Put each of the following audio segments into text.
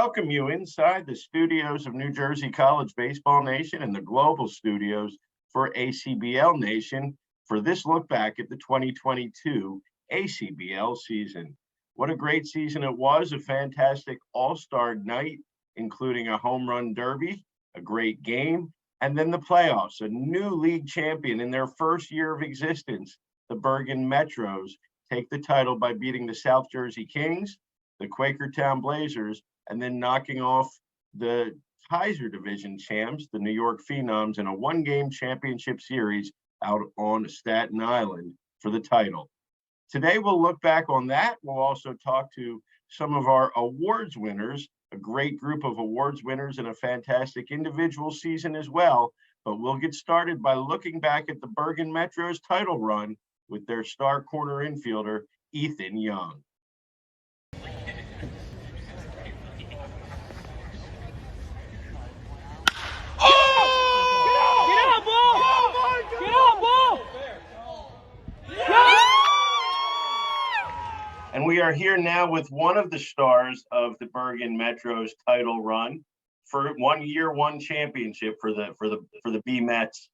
welcome you inside the studios of New Jersey College Baseball Nation and the global studios for ACBL Nation for this look back at the 2022 ACBL season. What a great season it was, a fantastic all-star night, including a home run derby, a great game, and then the playoffs, a new league champion in their first year of existence. The Bergen Metros take the title by beating the South Jersey Kings, the Quakertown Blazers, and then knocking off the Kaiser Division champs, the New York Phenoms, in a one-game championship series out on Staten Island for the title. Today, we'll look back on that. We'll also talk to some of our awards winners, a great group of awards winners and a fantastic individual season as well. But we'll get started by looking back at the Bergen Metros title run with their star corner infielder, Ethan Young. And we are here now with one of the stars of the Bergen Metros title run for 1 year, one championship for the B Mets,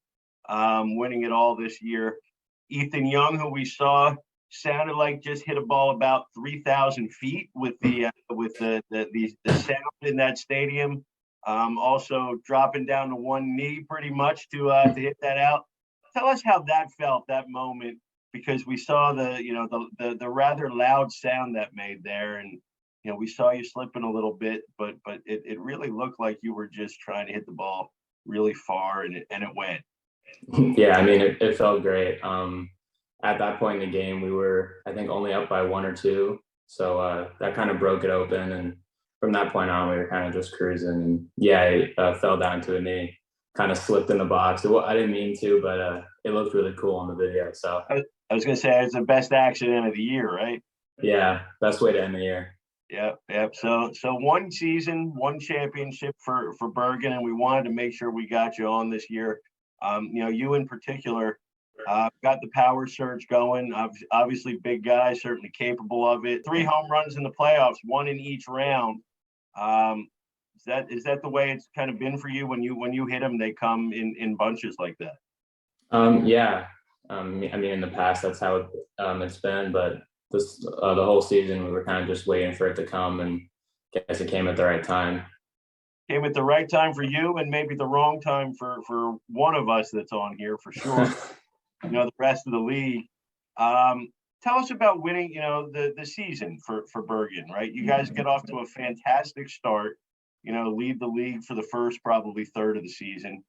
winning it all this year. Ethan Young, who we saw, sounded like just hit a ball about 3,000 feet with the sound in that stadium. Also dropping down to one knee pretty much to hit that out. Tell us how that felt, that moment, because we saw the rather loud sound that made there, and we saw you slipping a little bit, but it really looked like you were just trying to hit the ball really far, and it went. Yeah, I mean, it felt great. At that point in the game, we were, I think, only up by 1 or 2, so that kind of broke it open, and from that point on, we were kind of just cruising. And yeah, it fell down to a knee, kind of slipped in the box. I didn't mean to, but it looked really cool on the video. So I was gonna say it's the best accident of the year, right? Yeah, best way to end the year. Yep. So one season, one championship for Bergen, and we wanted to make sure we got you on this year. You in particular got the power surge going. Obviously, big guy, certainly capable of it. 3 home runs in the playoffs, 1 in each round. Is that the way it's kind of been for you when you hit them? They come in bunches like that. Yeah. I mean, in the past, that's how it's been, but the whole season, we were kind of just waiting for it to come, and I guess it came at the right time. Came at the right time for you, and maybe the wrong time for one of us that's on here for sure. The rest of the league. Tell us about winning, the season for Bergen, right? You guys get off to a fantastic start, lead the league for the first probably third of the season.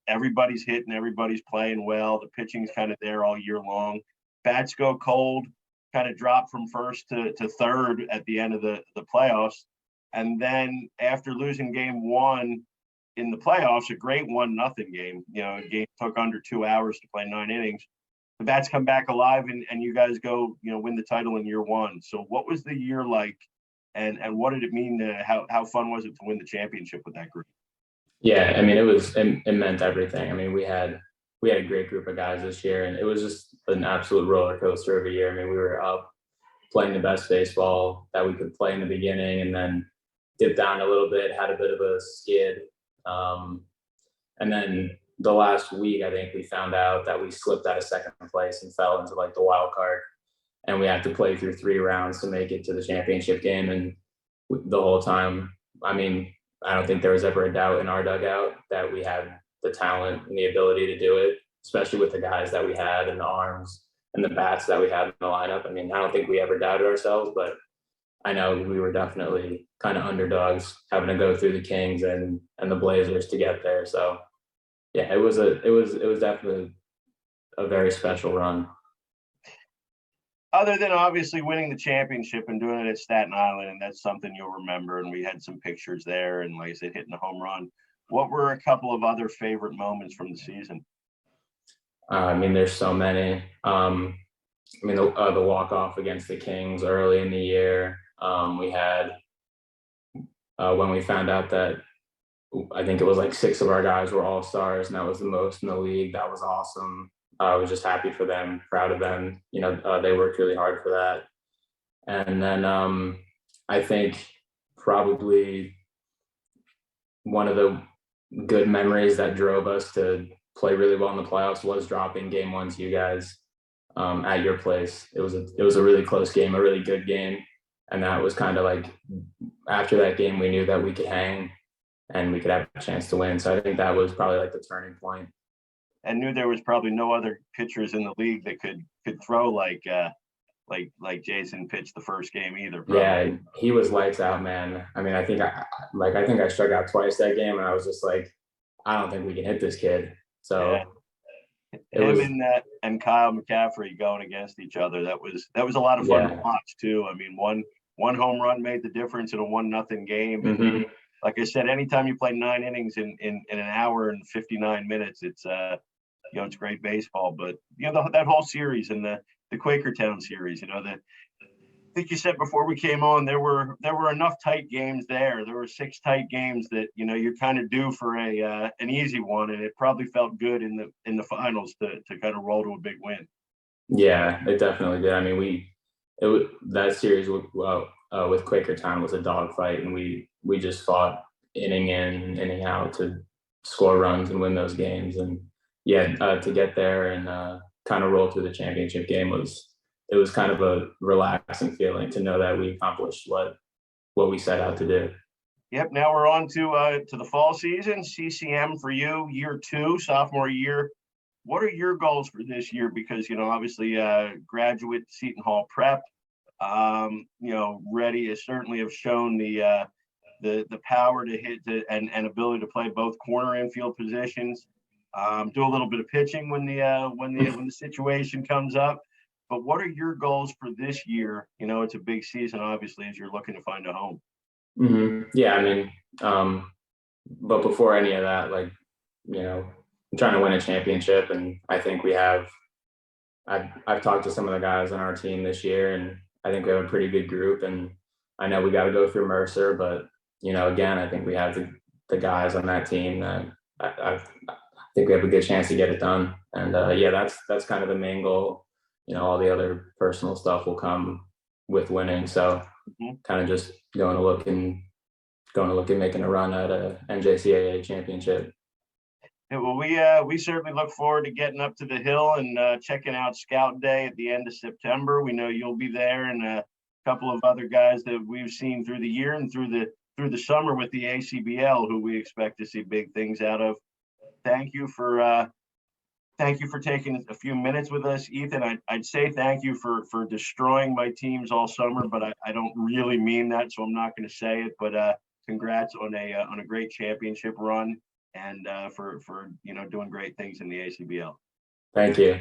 Everybody's hitting, everybody's playing well. The pitching's kind of there all year long. Bats go cold, kind of drop from first to third at the end of the playoffs. And then after losing game 1 in the playoffs, a great 1-0 game, a game took under 2 hours to play 9 innings. The bats come back alive, and you guys go, win the title in year 1. So what was the year like, and what did it mean? How fun was it to win the championship with that group? Yeah, I mean, it meant everything. I mean, we had a great group of guys this year, and it was just an absolute roller coaster of a year. I mean, we were up playing the best baseball that we could play in the beginning, and then dipped down a little bit, had a bit of a skid. And then the last week, I think we found out that we slipped out of second place and fell into the wild card, and we had to play through 3 rounds to make it to the championship game. And the whole time, I mean, I don't think there was ever a doubt in our dugout that we had the talent and the ability to do it, especially with the guys that we had and the arms and the bats that we had in the lineup. I mean, I don't think we ever doubted ourselves, but I know we were definitely kind of underdogs having to go through the Kings and the Blazers to get there. So yeah, it was definitely a very special run. Other than obviously winning the championship and doing it at Staten Island, and that's something you'll remember, and we had some pictures there, and like I said, hitting a home run. What were a couple of other favorite moments from the season? I mean, there's so many. I mean, the walk-off against the Kings early in the year. We had when we found out that I think it was 6 of our guys were all-stars, and that was the most in the league. That was awesome. I was just happy for them, proud of them. They worked really hard for that. And then I think probably one of the good memories that drove us to play really well in the playoffs was dropping game one to you guys at your place. It was a really close game, a really good game. And that was kind of like, after that game, we knew that we could hang and we could have a chance to win. So I think that was probably like the turning point. And knew there was probably no other pitchers in the league that could throw like Jason pitched the first game either. Probably. Yeah, he was lights out, man. I mean, I think I struck out twice that game, and I was just like, I don't think we can hit this kid. So yeah. And Kyle McCaffrey going against each other. That was a lot of fun to watch too. I mean, one home run made the difference in a 1-0 game. And like I said, anytime you play 9 innings in an hour and 59 minutes, it's it's great baseball. But that whole series and the Quakertown series, I think you said before we came on, there were enough tight games there. There were 6 tight games that you're kind of due for an easy one, and it probably felt good in the finals to kind of roll to a big win. Yeah, it definitely did. I mean, that series with Quakertown was a dogfight, and we just fought inning in, inning out to score runs and win those games. And to get there and kind of roll through the championship game it was kind of a relaxing feeling to know that we accomplished what we set out to do. Yep. Now we're on to the fall season. CCM for you, year 2, sophomore year. What are your goals for this year? Because obviously graduate Seton Hall prep. Ready certainly have shown the power to hit and ability to play both corner and infield positions. Do a little bit of pitching when the situation comes up. But what are your goals for this year? It's a big season, obviously, as you're looking to find a home. Mm-hmm. Yeah, I mean, but before any of that, I'm trying to win a championship, and I think we have. I've talked to some of the guys on our team this year, and I think we have a pretty good group. And I know we got to go through Mercer, but again, I think we have the guys on that team that I think we have a good chance to get it done. And that's kind of the main goal. All the other personal stuff will come with winning. So kind of just going to look and making a run at a NJCAA championship. Yeah, well, we certainly look forward to getting up to the hill and checking out Scout Day at the end of September. We know you'll be there, and a couple of other guys that we've seen through the year and through the summer with the ACBL, who we expect to see big things out of. Thank you for taking a few minutes with us, Ethan. I'd say thank you for destroying my teams all summer, but I don't really mean that, so I'm not going to say it. But congrats on a great championship run and for doing great things in the ACBL. Thank you.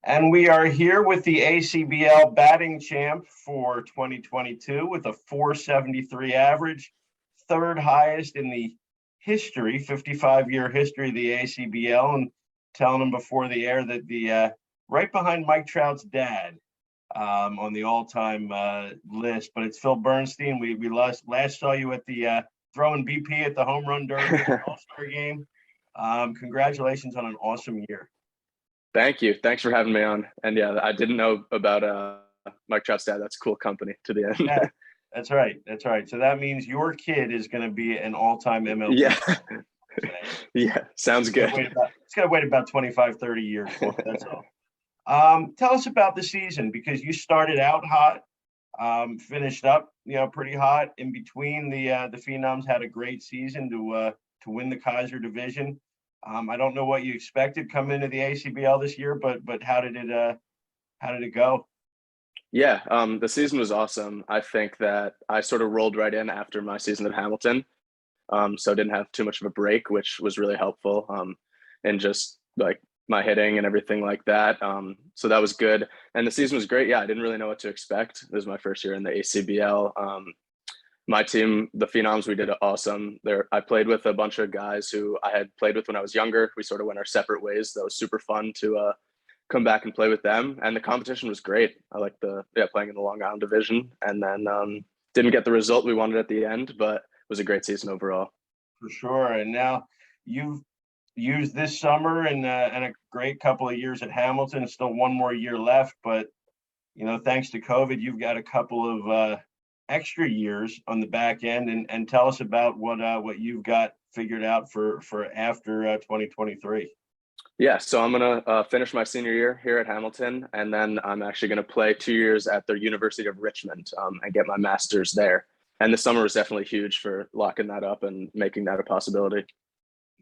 And we are here with the ACBL batting champ for 2022 with a .473 average, 3rd highest in the history, 55-year history of the ACBL, and telling them before the air that the right behind Mike Trout's dad on the all-time list, but it's Phil Bernstein. We last saw you at the throwing BP at the home run derby All-Star game. Congratulations on an awesome year. Thank you. Thanks for having me on. And yeah, I didn't know about Mike Trout's dad. That's cool company to the end. Yeah, that's right. So that means your kid is going to be an all-time MLB. Yeah. Yeah. Sounds good. It's going to wait about 25, 30 years for it. That's all. Tell us about the season, because you started out hot, finished up, pretty hot in between. The Phenoms had a great season to win the Kaiser Division. I don't know what you expected coming into the ACBL this year, but how did it go? Yeah, the season was awesome. I think that I sort of rolled right in after my season at Hamilton, so I didn't have too much of a break, which was really helpful, and just like my hitting and everything like that. So that was good, and the season was great. Yeah, I didn't really know what to expect. It was my first year in the ACBL. My team, the Phenoms, we did awesome. I played with a bunch of guys who I had played with when I was younger. We sort of went our separate ways. That was super fun to come back and play with them. And the competition was great. I like playing in the Long Island division, and then didn't get the result we wanted at the end, but it was a great season overall. For sure. And now you've used this summer and a great couple of years at Hamilton. Still one more year left, but thanks to COVID, you've got a couple of extra years on the back end. And tell us about what you've got figured out for after 2023. Yeah, so I'm gonna finish my senior year here at Hamilton, and then I'm actually gonna play 2 years at the University of Richmond and get my master's there. And the summer was definitely huge for locking that up and making that a possibility.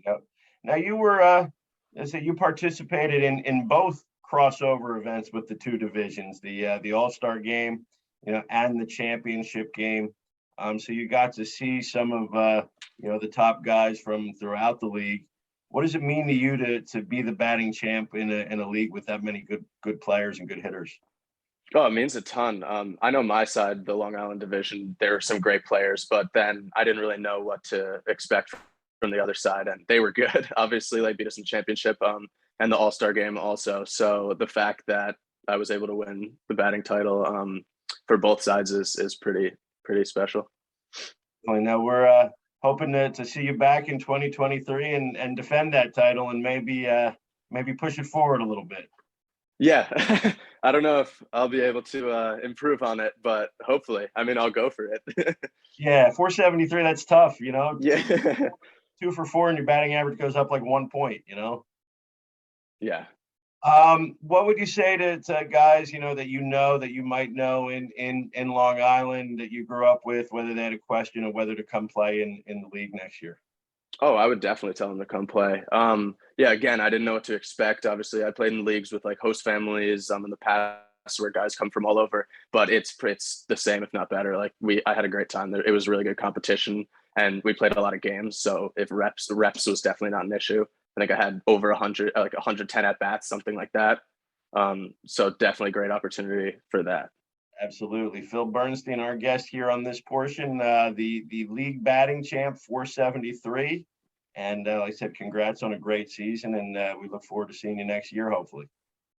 Yep. Now you were, you participated in both crossover events with the two divisions, the All-Star game, and the championship game. So you got to see some of the top guys from throughout the league. What does it mean to you to be the batting champ in a league with that many good players and good hitters? Oh, it means a ton. I know my side, the Long Island division, there were some great players, but then I didn't really know what to expect from the other side, and they were good. Obviously, they beat us in championship and the All-Star game also. So the fact that I was able to win the batting title for both sides is pretty special. Well, now we're hoping to see you back in 2023 and defend that title and maybe push it forward a little bit. Yeah, I don't know if I'll be able to improve on it, but hopefully. I mean, I'll go for it. Yeah, 473, that's tough, Yeah. 2 for 4 and your batting average goes up like 1 point, Yeah. What would you say to guys, that you might know in Long Island that you grew up with, whether they had a question of whether to come play in the league next year? Oh, I would definitely tell them to come play. Yeah, again, I didn't know what to expect. Obviously, I played in leagues with like host families in the past where guys come from all over, but it's the same, if not better. Like I had a great time there. It was really good competition, and we played a lot of games. So if reps was definitely not an issue. I think I had over 100, like 110 at bats, something like that. So definitely great opportunity for that. Absolutely. Phil Bernstein, our guest here on this portion, the league batting champ, 473. And like I said, congrats on a great season, and we look forward to seeing you next year, hopefully.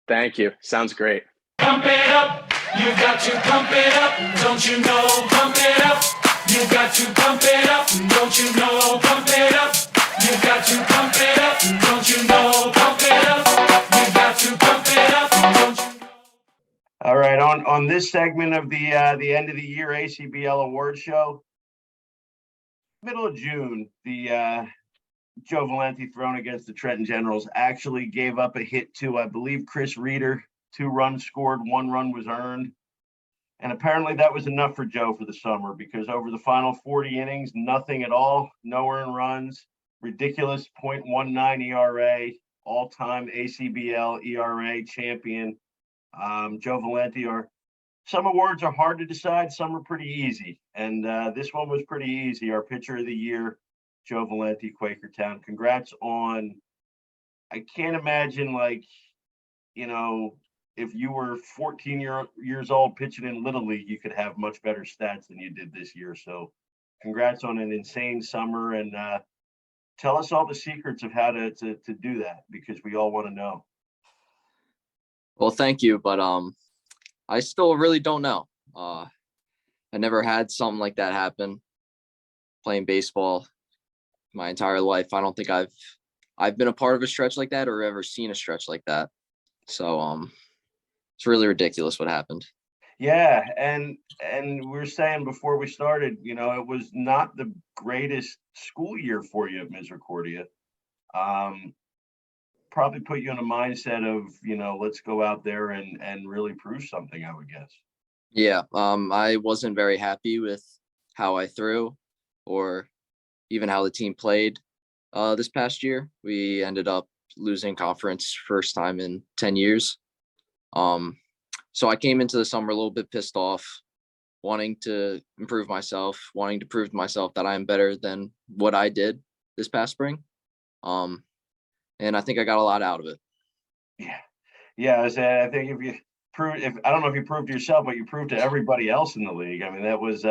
Thank you. Sounds great. Pump it up, you got to pump it up, don't you know? Pump it up, you got to pump it up, don't you know? Pump it up, you got to pump it up, don't you know? Pump it up, you got to pump it up, don't you know? All right, on this segment of the end of the year ACBL award show, middle of June, the Joe Valenti thrown against the Trenton Generals actually gave up a hit to, I believe, Chris Reeder. 2 runs scored, 1 run was earned. And apparently that was enough for Joe for the summer, because over the final 40 innings, nothing at all, no earned runs, ridiculous 0.19 ERA, all-time ACBL ERA champion. Joe Valenti, some awards are hard to decide, some are pretty easy. And this one was pretty easy. Our pitcher of the year, Joe Valenti, Quakertown. Congrats on, I can't imagine, if you were 14 years old pitching in Little League, you could have much better stats than you did this year. So congrats on an insane summer, and tell us all the secrets of how to do that, because we all want to know. Well, thank you, but I still really don't know. I never had something like that happen playing baseball my entire life. I don't think I've been a part of a stretch like that or ever seen a stretch like that. So it's really ridiculous what happened. Yeah, and we were saying before we started, it was not the greatest school year for you at Misericordia. Probably put you in a mindset of, let's go out there and really prove something, I would guess. Yeah, I wasn't very happy with how I threw or even how the team played this past year. We ended up losing conference first time in 10 years. So I came into the summer a little bit pissed off, wanting to improve myself, wanting to prove to myself that I'm better than what I did this past spring. And I think I got a lot out of it. Yeah. I think I don't know if you proved to yourself, but you proved to everybody else in the league. I mean, that was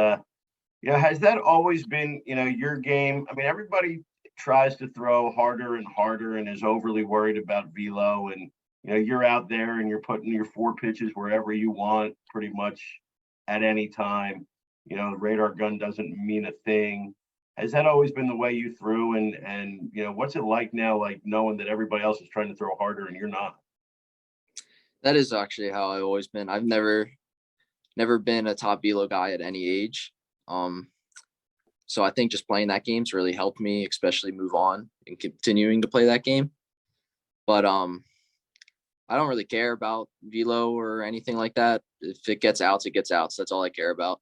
Has that always been, your game? I mean, everybody tries to throw harder and harder and is overly worried about velo. And, you're out there and you're putting your 4 pitches wherever you want pretty much at any time. The radar gun doesn't mean a thing. Has that always been the way you threw? And what's it like now, like knowing that everybody else is trying to throw harder and you're not? That is actually how I've always been. I've never been a top velo guy at any age. So I think just playing that game's really helped me, especially move on and continuing to play that game. But I don't really care about velo or anything like that. If it gets outs, it gets outs. That's all I care about.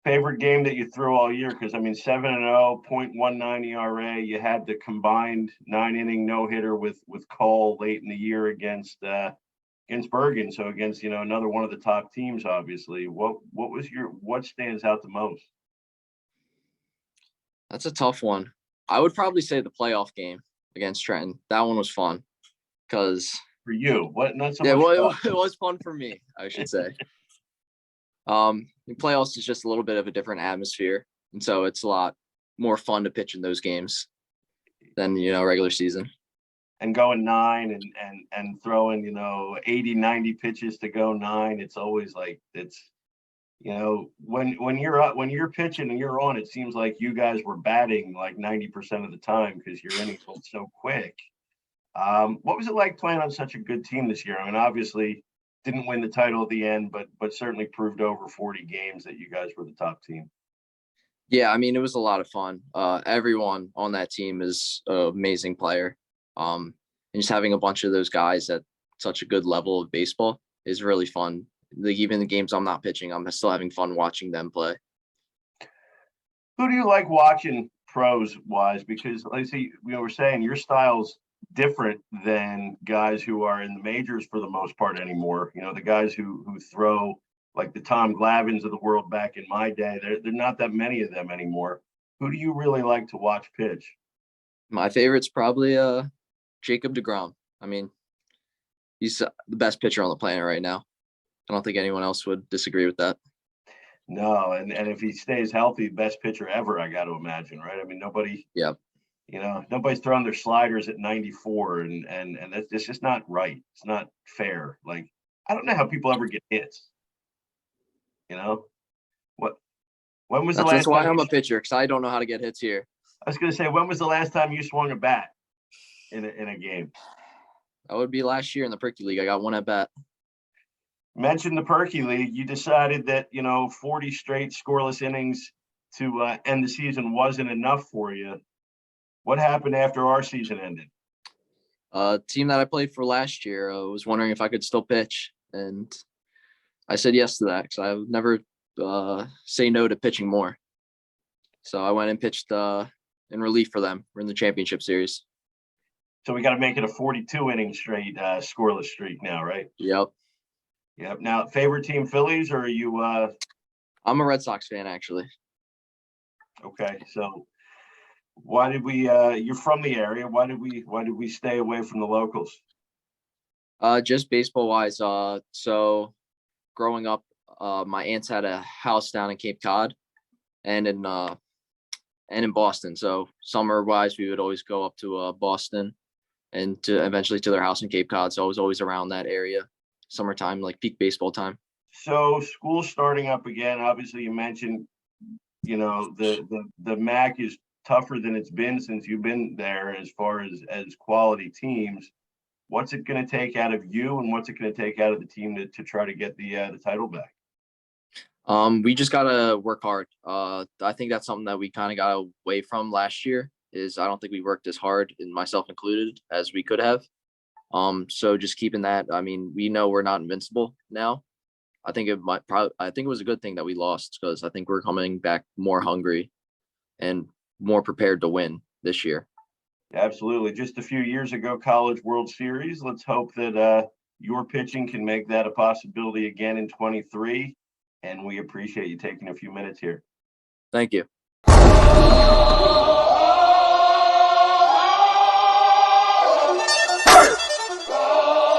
Favorite game that you threw all year? Because 7-0, 0.19 ERA. You had the combined 9-inning no-hitter with Cole late in the year against Bergen. So against another one of the top teams, obviously. What stands out the most? That's a tough one. I would probably say the playoff game against Trenton. That one was fun because For you, what? Not so yeah, much. well, fun. it was fun for me, I should say. The playoffs is just a little bit of a different atmosphere, and so it's a lot more fun to pitch in those games than regular season. And going 9 and throwing 80, 90 pitches to go 9. It's always like when you're pitching and you're on, it seems like you guys were batting like 90% of the time because your innings went so quick. What was it like playing on such a good team this year? Obviously didn't win the title at the end, but certainly proved over 40 games that you guys were the top team. Yeah, it was a lot of fun. Everyone on that team is an amazing player. And just having a bunch of those guys at such a good level of baseball is really fun. Like even the games I'm not pitching, I'm still having fun watching them play. Who do you like watching pros wise? Because like we're saying your style's different than guys who are in the majors for the most part anymore. The guys who throw like the Tom Glavines of the world back in my day, they're not that many of them anymore. Who do you really like to watch pitch? My favorite's probably Jacob deGrom. He's the best pitcher on the planet right now. I don't think anyone else would disagree with that. No, and if he stays healthy, best pitcher ever, I got to imagine, right? Nobody. Yeah. Nobody's throwing their sliders at 94, and that's just not right. It's not fair. Like, I don't know how people ever get hits. When was the last? That's why I'm a pitcher, because I don't know how to get hits here. I was going to say, when was the last time you swung a bat in a game? That would be last year in the Pricky League. I got one at bat. Mentioned the Perky League. You decided that 40 straight scoreless innings to end the season wasn't enough for you. What happened after our season ended? Team that I played for last year was wondering if I could still pitch, and I said yes to that because I would never say no to pitching more. So I went and pitched in relief for them. We're in the championship series. So we got to make it a 42 inning straight scoreless streak now, right? Yep. Now, favorite team, Phillies, or are you? I'm a Red Sox fan, actually. Okay, so why did we? You're from the area. Why did we stay away from the locals? Just baseball wise. So growing up, my aunts had a house down in Cape Cod, and in Boston. So summer wise, we would always go up to Boston, and eventually to their house in Cape Cod. So I was always around that area. Summertime, like peak baseball time. So school's starting up again. Obviously, you mentioned, the MAC is tougher than it's been since you've been there as far as quality teams. What's it going to take out of you, and what's it going to take out of the team to try to get the title back? We just gotta work hard. I think that's something that we kind of got away from last year. Is I don't think we worked as hard, and myself included, as we could have. So just keeping that. We know we're not invincible now. I think it was a good thing that we lost, because I think we're coming back more hungry and more prepared to win this year. Absolutely. Just a few years ago, College World Series. Let's hope that your pitching can make that a possibility again in 23. And we appreciate you taking a few minutes here. Thank you.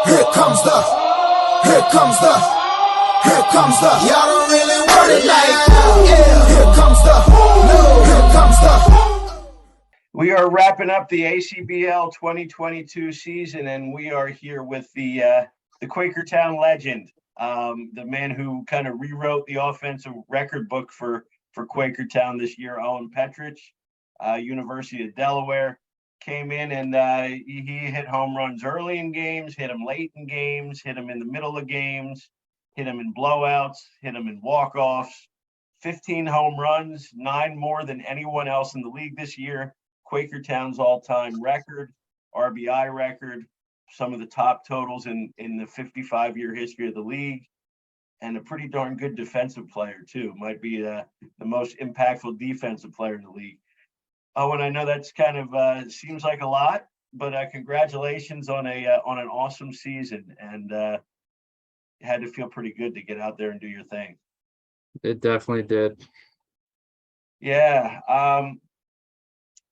Here comes the Here comes the, y'all don't really want it like, yeah. Here comes the, no, here comes the. We are wrapping up the ACBL 2022 season, and we are here with the Quakertown legend, the man who kind of rewrote the offensive record book for Quakertown this year, Owen Petrich, University of Delaware, came in and he hit home runs early in games, hit them late in games, hit them in the middle of games, hit them in blowouts, hit them in walk-offs, 15 home runs, 9 more than anyone else in the league this year. Quakertown's all-time record, RBI record, some of the top totals in the 55-year history of the league, and a pretty darn good defensive player too. Might be the most impactful defensive player in the league. Oh, and I know that's kind of seems like a lot, but congratulations on an awesome season, and it had to feel pretty good to get out there and do your thing. It definitely did. Yeah.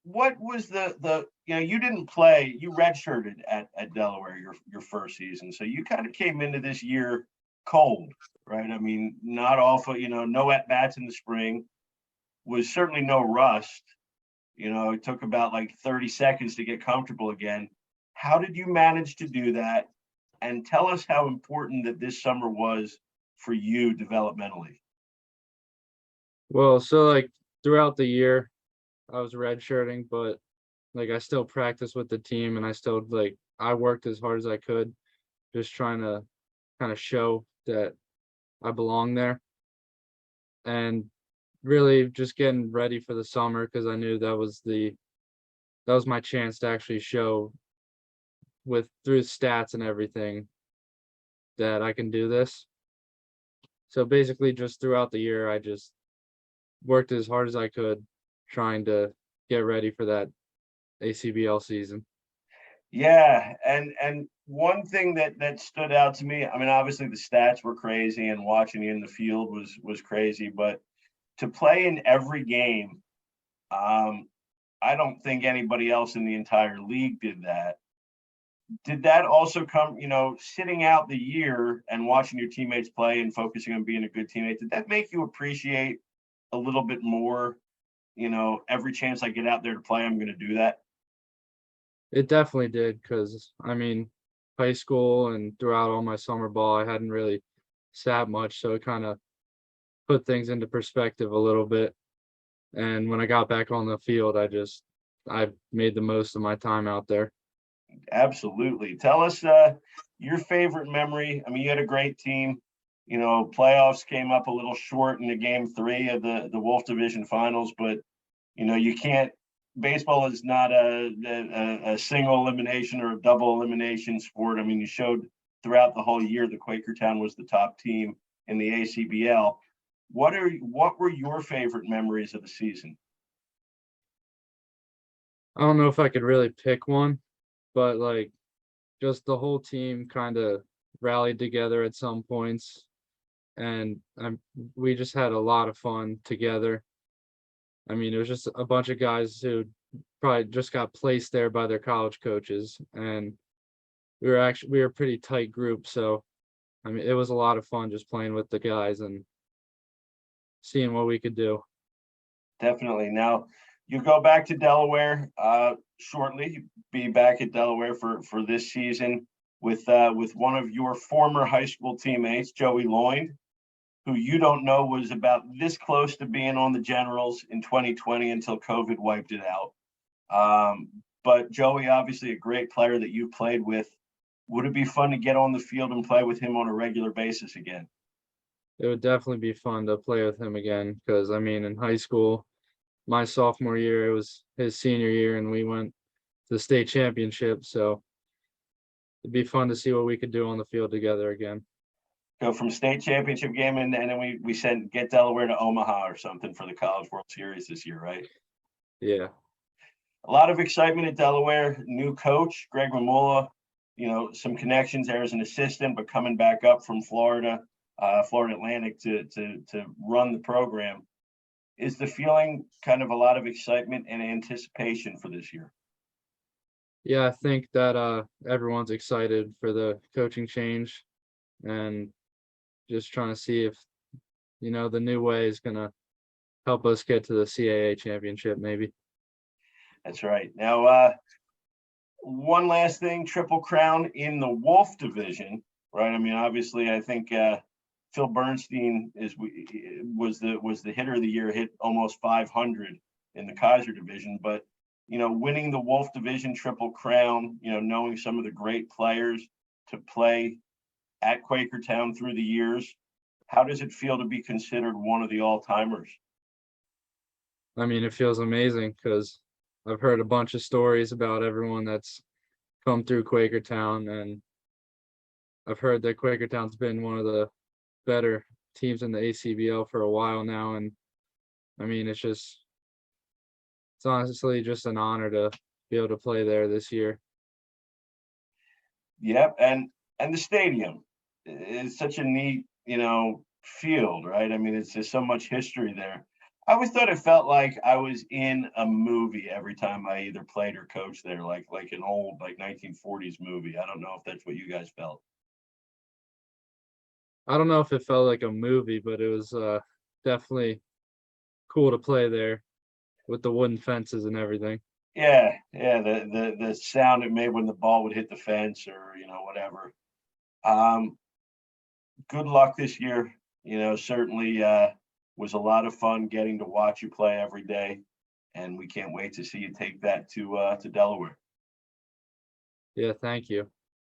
What was the you didn't play, you redshirted at Delaware your first season, so you kind of came into this year cold, right? I mean, not awful, no at bats in the spring, was certainly no rust. It took about like 30 seconds to get comfortable again. How did you manage to do that? And tell us how important that this summer was for you developmentally. Well, so like throughout the year, I was redshirting, but like I still practiced with the team, and I worked as hard as I could, just trying to kind of show that I belong there, and really just getting ready for the summer, because I knew that was my chance to actually show through stats and everything that I can do this. So basically just throughout the year, I just worked as hard as I could, trying to get ready for that ACBL season. Yeah, and one thing that stood out to me, I mean, obviously the stats were crazy, and watching you in the field was crazy, but to play in every game, I don't think anybody else in the entire league did that. Did that also come, sitting out the year and watching your teammates play and focusing on being a good teammate, did that make you appreciate a little bit more, every chance I get out there to play, I'm going to do that? It definitely did, because I mean, high school and throughout all my summer ball, I hadn't really sat much, so it kind of put things into perspective a little bit. And when I got back on the field, I made the most of my time out there. Absolutely. Tell us your favorite memory. I mean, you had a great team. Playoffs came up a little short in the game 3 of the Wolff Division Finals, but you can't. Baseball is not a single elimination or a double elimination sport. I mean, you showed throughout the whole year that Quakertown was the top team in the ACBL. What were your favorite memories of the season? I don't know if I could really pick one, but like just the whole team kind of rallied together at some points, and we just had a lot of fun together. I mean, it was just a bunch of guys who probably just got placed there by their college coaches, and we were a pretty tight group. So, I mean, it was a lot of fun just playing with the guys and seeing what we could do. Definitely. Now, you go back to Delaware shortly. Be back at Delaware for this season with one of your former high school teammates, Joey Lloyd, who you don't know was about this close to being on the Generals in 2020 until COVID wiped it out. But Joey, obviously a great player that you played with. Would it be fun to get on the field and play with him on a regular basis again? It would definitely be fun to play with him again, because I mean, in high school, my sophomore year, it was his senior year, and we went to the state championship. So it'd be fun to see what we could do on the field together again. Go from state championship game, and then we get Delaware to Omaha or something for the College World Series this year, right? Yeah. A lot of excitement at Delaware. New coach, Greg Mamula, some connections there as an assistant, but coming back up from Florida Atlantic to run the program. Is the feeling kind of a lot of excitement and anticipation for this year? Yeah, I think that everyone's excited for the coaching change, and just trying to see if, the new way is gonna help us get to the CAA championship, maybe. That's right. Now, one last thing, Triple Crown in the Wolff Division, right? I mean, obviously, I think Phil Bernstein was the hitter of the year, hit almost 500 in the Kaiser Division. But winning the Wolff Division Triple Crown, knowing some of the great players to play at Quakertown through the years, how does it feel to be considered one of the all-timers? I mean, it feels amazing because I've heard a bunch of stories about everyone that's come through Quakertown, and I've heard that Quakertown's been one of the better teams in the ACBL for a while now. And I mean, it's honestly just an honor to be able to play there this year. Yep, and the stadium is such a neat, field, right? I mean, it's just so much history there. I always thought it felt like I was in a movie every time I either played or coached there, like an old 1940s movie. I don't know if that's what you guys felt. I don't know if it felt like a movie, but it was definitely cool to play there with the wooden fences and everything. Yeah, the sound it made when the ball would hit the fence or whatever. Good luck this year. Certainly was a lot of fun getting to watch you play every day, and we can't wait to see you take that to Delaware. Yeah, thank you.